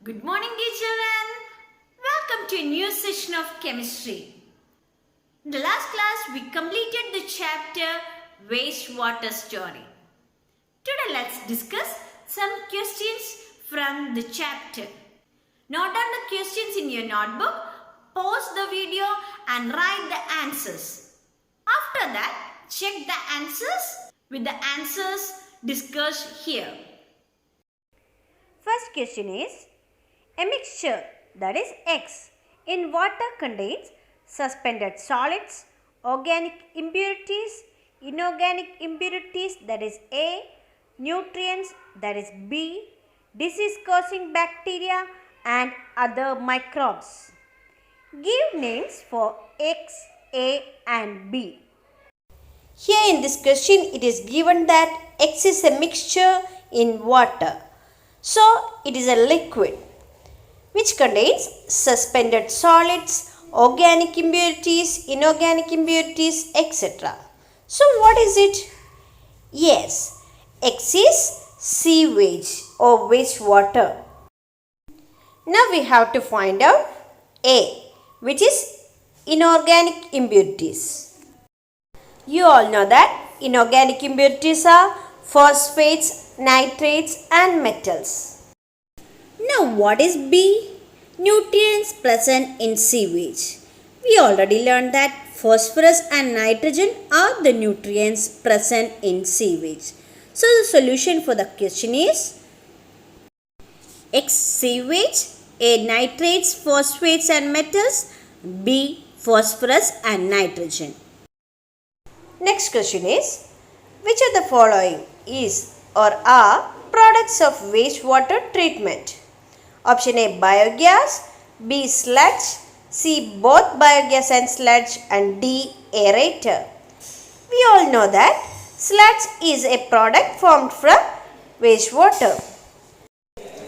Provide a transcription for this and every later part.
Good morning, dear children. Welcome to a new session of chemistry. In the last class, we completed the chapter Wastewater Story. Today, let's discuss some questions from the chapter. Note down the questions in your notebook, pause the video and write the answers. After that, check the answers with the answers discussed here. First question is, a mixture, that is X, in water contains suspended solids, organic impurities, inorganic impurities, that is A, nutrients, that is B, disease-causing bacteria and other microbes. Give names for X, A and B. Here in this question, it is given that X is a mixture in water. So, it is a liquid which contains suspended solids, organic impurities, inorganic impurities, etc. So, what is it? Yes, X is sewage or wastewater. Now, we have to find out A, which is inorganic impurities. You all know that inorganic impurities are phosphates, nitrates and metals. Now what is B? Nutrients present in sewage. We already learned that phosphorus and nitrogen are the nutrients present in sewage. So the solution for the question is X sewage, A nitrates, phosphates and metals, B phosphorus and nitrogen. Next question is, which of the following is or are products of wastewater treatment? Option A, biogas, B, sludge, C, both biogas and sludge and D, aerator. We all know that sludge is a product formed from wastewater.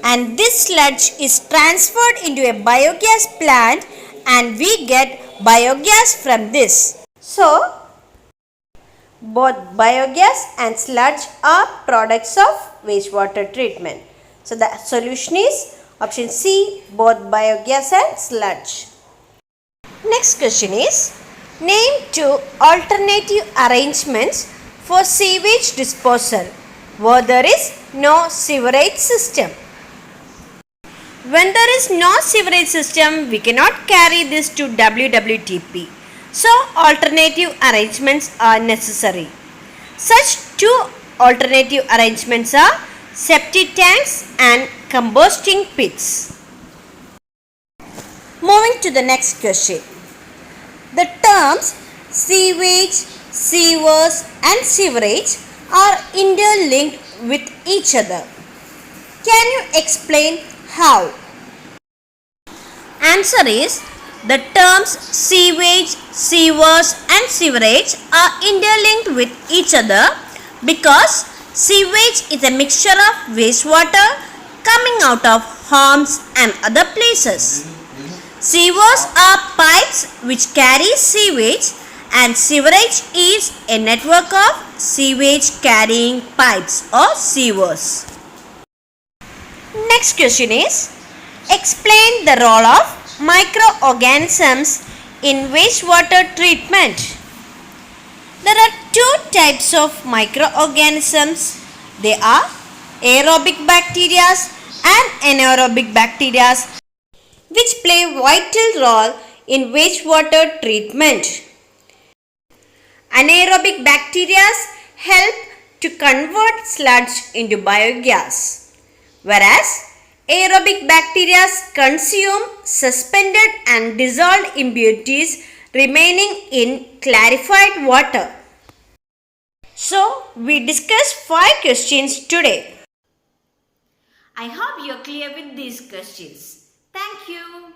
And this sludge is transferred into a biogas plant and we get biogas from this. So, both biogas and sludge are products of wastewater treatment. So, the solution is option C, both biogas and sludge. Next question is, name two alternative arrangements for sewage disposal where there is no sewerage system. When there is no sewerage system, we cannot carry this to WWTP. So, alternative arrangements are necessary. Such two alternative arrangements are septic tanks and composting pits. Moving to the next question. The terms sewage, sewers and sewerage are interlinked with each other. Can you explain how? Answer is, the terms sewage, sewers and sewerage are interlinked with each other because sewage is a mixture of wastewater coming out of homes and other places. Sewers are pipes which carry sewage and sewerage is a network of sewage carrying pipes or sewers. Next question is, explain the role of microorganisms in wastewater treatment. There are two types of microorganisms. They are aerobic bacteria and anaerobic bacteria which play a vital role in wastewater treatment. Anaerobic bacteria help to convert sludge into biogas, whereas aerobic bacteria consume suspended and dissolved impurities remaining in clarified water. So, we discussed 5 questions today. I hope you are clear with these questions. Thank you.